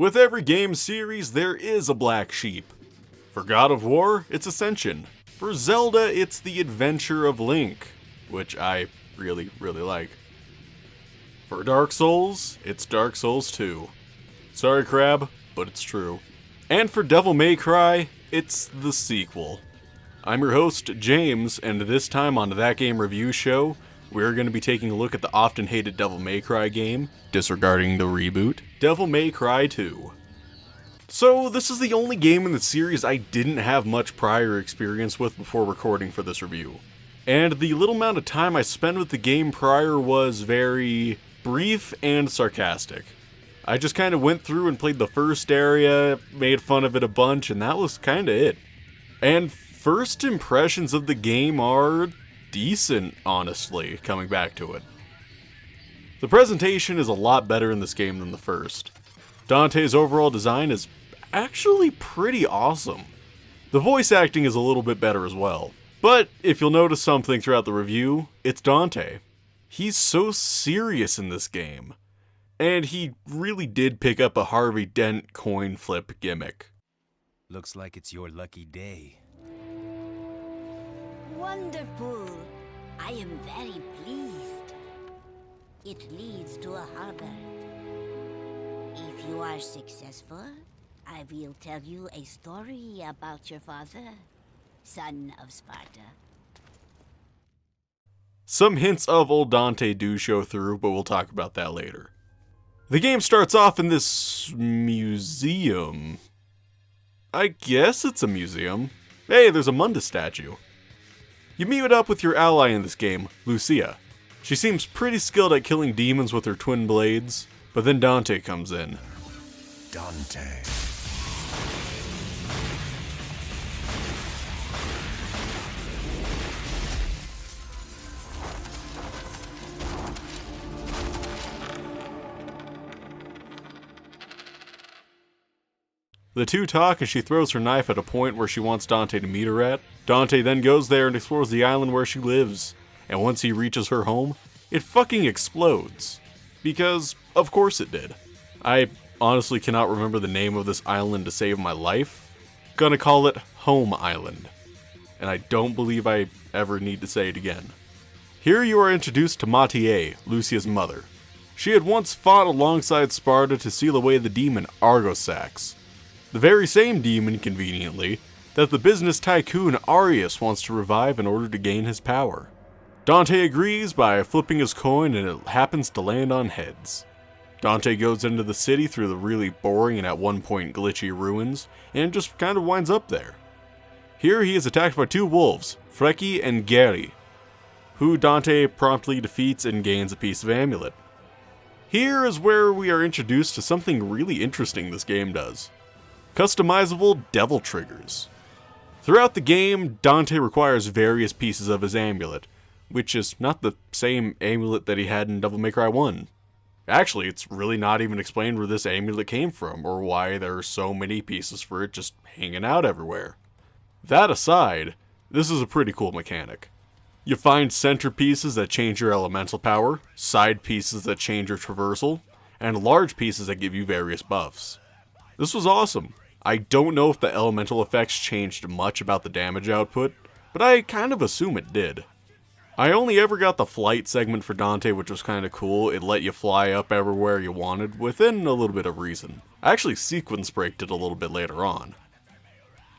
With every game series, there is a black sheep. For God of War, it's Ascension. For Zelda, it's The Adventure of Link, which I really like. For Dark Souls, it's Dark Souls 2. Sorry, Crab, but it's true. And for Devil May Cry, it's the sequel. I'm your host, James, and this time on That Game Review Show, we're going to be taking a look at the often hated Devil May Cry game, disregarding the reboot, Devil May Cry 2. So, this is the only game in the series I didn't have much prior experience with before recording for this review. And the little amount of time I spent with the game prior was very brief and sarcastic. I just kind of went through and played the first area, made fun of it a bunch, and that was kind of it. And first impressions of the game are decent, honestly, coming back to it. The presentation is a lot better in this game than the first. Dante's overall design is actually pretty awesome. The voice acting is a little bit better as well. But if you'll notice something throughout the review, it's Dante. He's so serious in this game. And he really did pick up a Harvey Dent coin flip gimmick. Looks like it's your lucky day. Wonderful! I am very pleased. It leads to a harbor. If you are successful, I will tell you a story about your father, son of Sparta. Some hints of old Dante do show through, but we'll talk about that later. The game starts off in this museum. I guess it's a museum. Hey, there's a Munda statue. You meet up with your ally in this game, Lucia. She seems pretty skilled at killing demons with her twin blades, but then Dante comes in. Dante. The two talk as she throws her knife at a point where she wants Dante to meet her at. Dante then goes there and explores the island where she lives, and once he reaches her home, it fucking explodes. Because, of course it did. I honestly cannot remember the name of this island to save my life. Gonna call it Home Island. And I don't believe I ever need to say it again. Here you are introduced to Matie, Lucia's mother. She had once fought alongside Sparta to seal away the demon Argosax. The very same demon, conveniently, that the business tycoon Arius wants to revive in order to gain his power. Dante agrees by flipping his coin and it happens to land on heads. Dante goes into the city through the really boring and at one point glitchy ruins, and just kind of winds up there. Here he is attacked by two wolves, Freki and Geri, who Dante promptly defeats and gains a piece of amulet. Here is where we are introduced to something really interesting this game does. Customizable devil triggers. Throughout the game, Dante requires various pieces of his amulet, which is not the same amulet that he had in Devil May Cry 1. Actually, it's really not even explained where this amulet came from, or why there are so many pieces for it just hanging out everywhere. That aside, this is a pretty cool mechanic. You find center pieces that change your elemental power, side pieces that change your traversal, and large pieces that give you various buffs. This was awesome. I don't know if the elemental effects changed much about the damage output, but I kind of assume it did. I only ever got the flight segment for Dante, which was kind of cool. It let you fly up everywhere you wanted, within a little bit of reason. I actually sequence braked it a little bit later on.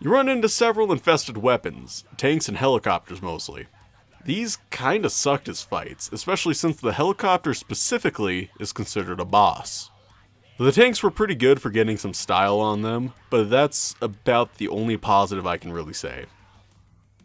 You run into several infested weapons, tanks and helicopters mostly. These kinda sucked as fights, especially since the helicopter specifically is considered a boss. The tanks were pretty good for getting some style on them, but that's about the only positive I can really say.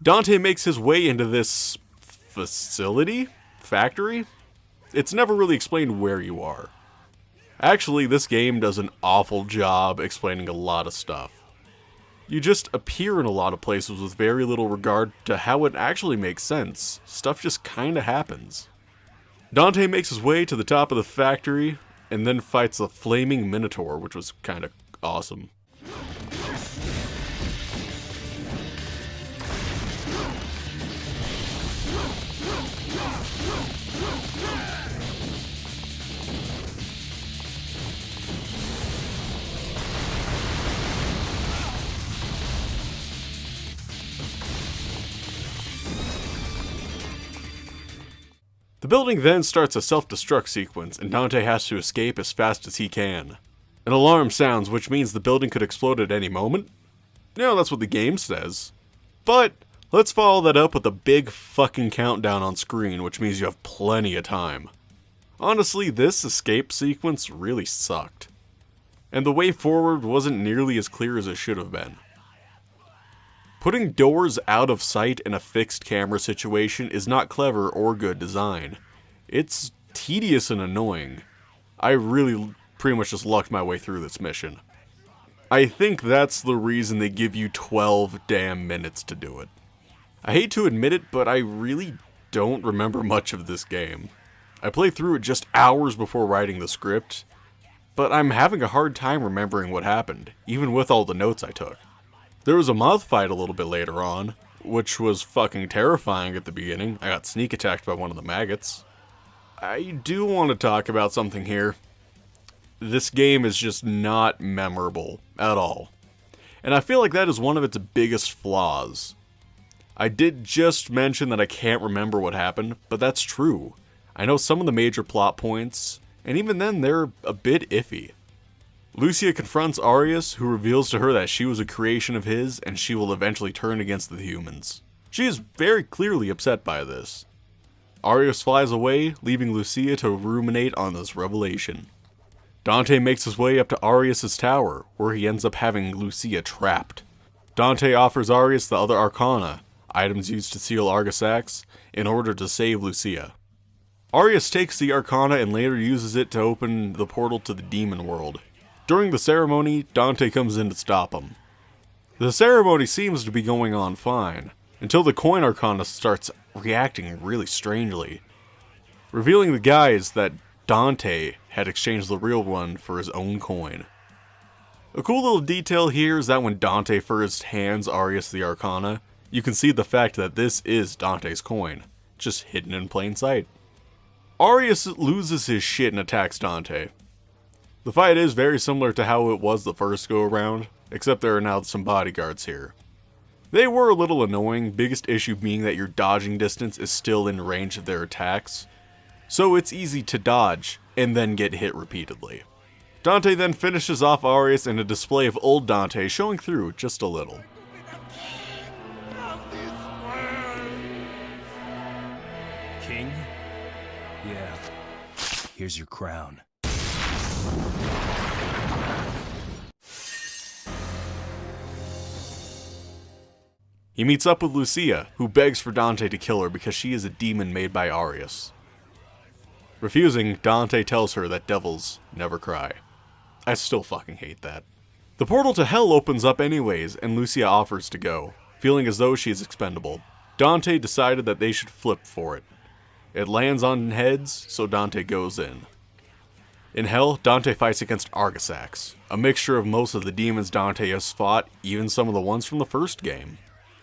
Dante makes his way into this facility? Factory? It's never really explained where you are. Actually, this game does an awful job explaining a lot of stuff. You just appear in a lot of places with very little regard to how it actually makes sense. Stuff just kinda happens. Dante makes his way to the top of the factory, and then fights the flaming Minotaur, which was kinda awesome. The building then starts a self-destruct sequence, and Dante has to escape as fast as he can. An alarm sounds, which means the building could explode at any moment. No, that's what the game says. But let's follow that up with a big fucking countdown on screen, which means you have plenty of time. Honestly, this escape sequence really sucked. And the way forward wasn't nearly as clear as it should have been. Putting doors out of sight in a fixed camera situation is not clever or good design. It's tedious and annoying. I really pretty much just lucked my way through this mission. I think that's the reason they give you 12 damn minutes to do it. I hate to admit it, but I really don't remember much of this game. I played through it just hours before writing the script, but I'm having a hard time remembering what happened, even with all the notes I took. There was a moth fight a little bit later on, which was fucking terrifying at the beginning. I got sneak attacked by one of the maggots. I do want to talk about something here. This game is just not memorable at all. And I feel like that is one of its biggest flaws. I did just mention that I can't remember what happened, but that's true. I know some of the major plot points, and even then they're a bit iffy. Lucia confronts Arius, who reveals to her that she was a creation of his, and she will eventually turn against the humans. She is very clearly upset by this. Arius flies away, leaving Lucia to ruminate on this revelation. Dante makes his way up to Arius' tower, where he ends up having Lucia trapped. Dante offers Arius the other Arcana, items used to seal Argisax, in order to save Lucia. Arius takes the Arcana and later uses it to open the portal to the demon world. During the ceremony, Dante comes in to stop him. The ceremony seems to be going on fine, until the coin Arcana starts reacting really strangely, revealing the guys that Dante had exchanged the real one for his own coin. A cool little detail here is that when Dante first hands Arius the Arcana, you can see the fact that this is Dante's coin, just hidden in plain sight. Arius loses his shit and attacks Dante. The fight is very similar to how it was the first go around, except there are now some bodyguards here. They were a little annoying, biggest issue being that your dodging distance is still in range of their attacks, so it's easy to dodge and then get hit repeatedly. Dante then finishes off Arius in a display of old Dante showing through just a little. King? Yeah. Here's your crown. He meets up with Lucia, who begs for Dante to kill her because she is a demon made by Arius. Refusing, Dante tells her that devils never cry. I still fucking hate that. The portal to hell opens up anyways, and Lucia offers to go, feeling as though she is expendable. Dante decided that they should flip for it. It lands on heads, so Dante goes in. In hell, Dante fights against Argisax, a mixture of most of the demons Dante has fought, even some of the ones from the first game.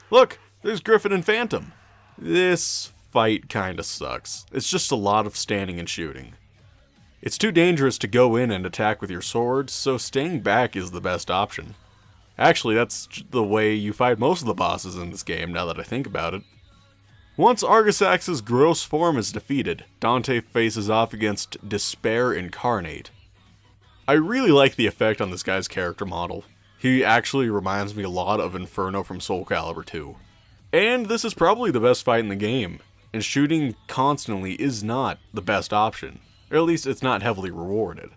Look, there's Griffin and Phantom. This fight kinda sucks. It's just a lot of standing and shooting. It's too dangerous to go in and attack with your sword, so staying back is the best option. Actually, that's the way you fight most of the bosses in this game, now that I think about it. Once Argisax's gross form is defeated, Dante faces off against Despair Incarnate. I really like the effect on this guy's character model. He actually reminds me a lot of Inferno from Soul Calibur 2. And this is probably the best fight in the game. and shooting constantly is not the best option, or at least it's not heavily rewarded.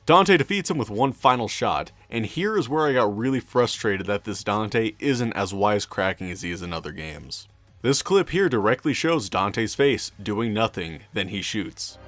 Dante defeats him with one final shot, and here is where I got really frustrated that this Dante isn't as wisecracking as he is in other games. This clip here directly shows Dante's face doing nothing, then he shoots.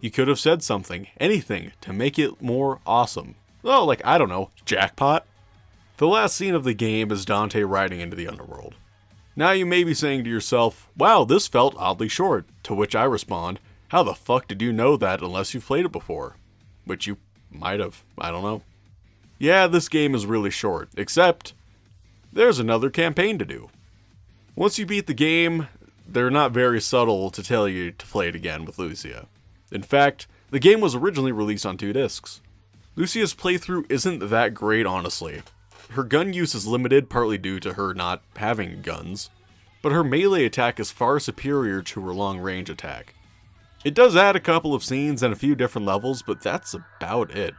You could have said something, anything, to make it more awesome. Oh, like, I don't know, jackpot? The last scene of the game is Dante riding into the underworld. Now you may be saying to yourself, wow, this felt oddly short, to which I respond, how the fuck did you know that unless you've played it before? Which you might have, I don't know. Yeah, this game is really short, except there's another campaign to do. Once you beat the game, they're not very subtle to tell you to play it again with Lucia. In fact, the game was originally released on 2 discs. Lucia's playthrough isn't that great, honestly. Her gun use is limited, partly due to her not having guns, but her melee attack is far superior to her long-range attack. It does add a couple of scenes and a few different levels, but that's about it.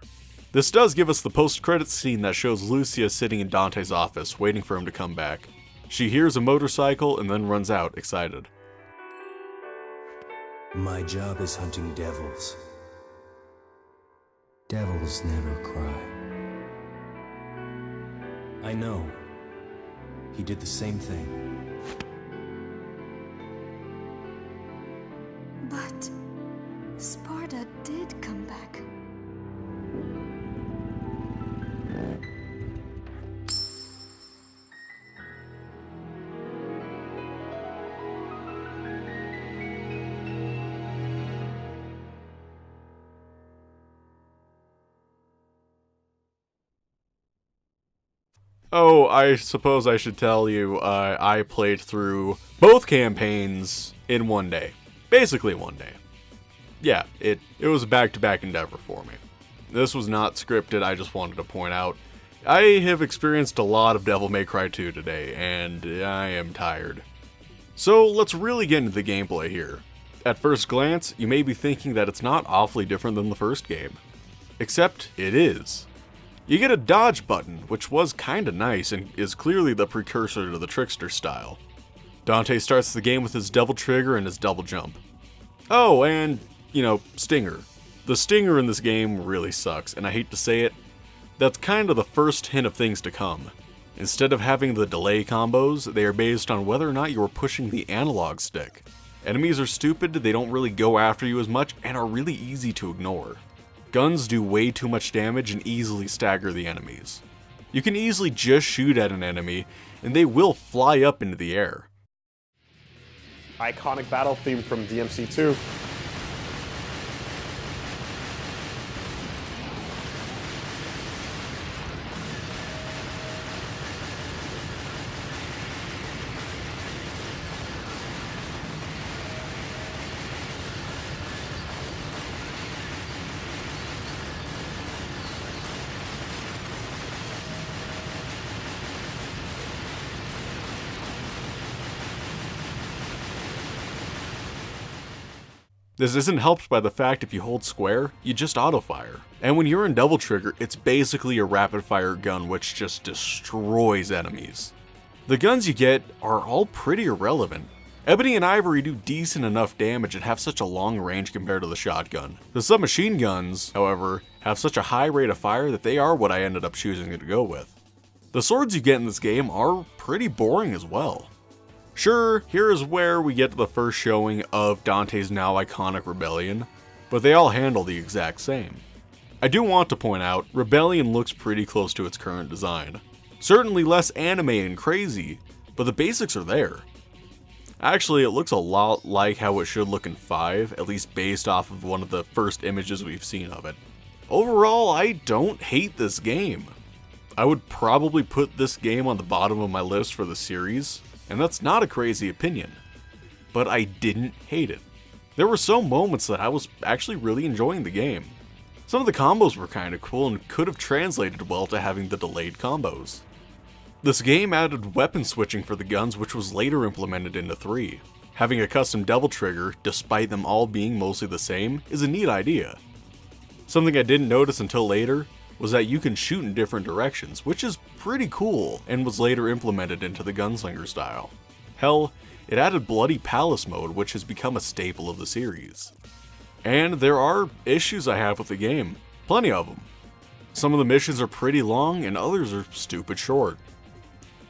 This does give us the post-credits scene that shows Lucia sitting in Dante's office, waiting for him to come back. She hears a motorcycle and then runs out, excited. My job is hunting devils. Devils never cry. I know. He did the same thing. But Sparta did come back. Oh, I suppose I should tell you, I played through both campaigns in one day. Basically one day. Yeah, it was a back-to-back endeavor for me. This was not scripted, I just wanted to point out. I have experienced a lot of Devil May Cry 2 today, and I am tired. So let's really get into the gameplay here. At first glance, you may be thinking that it's not awfully different than the first game. Except, it is. You get a dodge button, which was kinda nice and is clearly the precursor to the Trickster style. Dante starts the game with his double trigger and his double jump. Oh, and, Stinger. The Stinger in this game really sucks, and I hate to say it, that's kind of the first hint of things to come. Instead of having the delay combos, they are based on whether or not you are pushing the analog stick. Enemies are stupid, they don't really go after you as much, and are really easy to ignore. Guns do way too much damage and easily stagger the enemies. You can easily just shoot at an enemy, and they will fly up into the air. Iconic battle theme from DMC2. This isn't helped by the fact if you hold square, you just auto-fire. And when you're in double trigger, it's basically a rapid-fire gun which just destroys enemies. The guns you get are all pretty irrelevant. Ebony and Ivory do decent enough damage and have such a long range compared to the shotgun. The submachine guns, however, have such a high rate of fire that they are what I ended up choosing to go with. The swords you get in this game are pretty boring as well. Sure, here is where we get to the first showing of Dante's now iconic Rebellion, but they all handle the exact same. I do want to point out, Rebellion looks pretty close to its current design. Certainly less anime and crazy, but the basics are there. Actually, it looks a lot like how it should look in 5, at least based off of one of the first images we've seen of it. Overall, I don't hate this game. I would probably put this game on the bottom of my list for the series, and that's not a crazy opinion. But I didn't hate it. There were some moments that I was actually really enjoying the game. Some of the combos were kinda cool and could have translated well to having the delayed combos. This game added weapon switching for the guns, which was later implemented into 3. Having a custom devil trigger, despite them all being mostly the same, is a neat idea. Something I didn't notice until later was that you can shoot in different directions, which is pretty cool and was later implemented into the gunslinger style. Hell, it added Bloody Palace mode, which has become a staple of the series. And there are issues I have with the game, plenty of them. Some of the missions are pretty long and others are stupid short.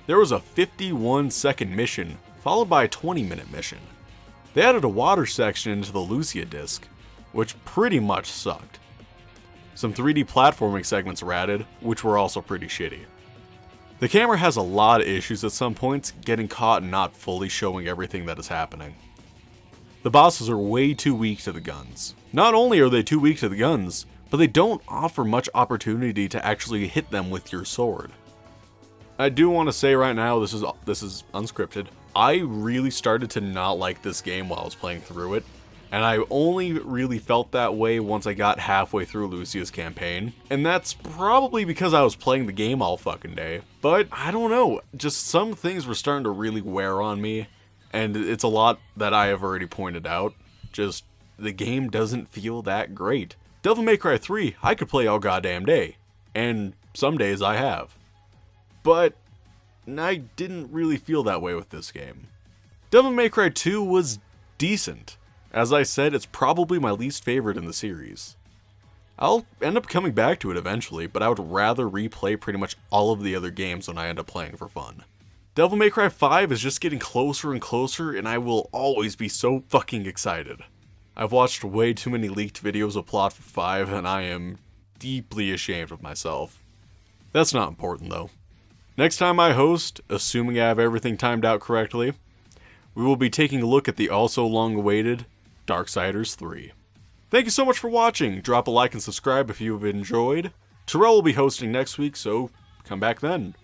There was a 51-second mission, followed by a 20-minute mission. They added a water section into the Lucia disc, which pretty much sucked. Some 3D platforming segments were added, which were also pretty shitty. The camera has a lot of issues at some points, getting caught and not fully showing everything that is happening. The bosses are way too weak to the guns. Not only are they too weak to the guns, but they don't offer much opportunity to actually hit them with your sword. I do want to say right now, this is unscripted. I really started to not like this game while I was playing through it, and I only really felt that way once I got halfway through Lucia's campaign, and that's probably because I was playing the game all fucking day. But I don't know, just some things were starting to really wear on me, and it's a lot that I have already pointed out. Just, the game doesn't feel that great. Devil May Cry 3, I could play all goddamn day, and some days I have. But I didn't really feel that way with this game. Devil May Cry 2 was decent. As I said, it's probably my least favorite in the series. I'll end up coming back to it eventually, but I would rather replay pretty much all of the other games when I end up playing for fun. Devil May Cry 5 is just getting closer and closer, and I will always be so fucking excited. I've watched way too many leaked videos of plot for 5, and I am deeply ashamed of myself. That's not important though. Next time I host, assuming I have everything timed out correctly, we will be taking a look at the also long-awaited Darksiders 3. Thank you so much for watching. Drop a like and subscribe if you have enjoyed. Terrell will be hosting next week, so come back then.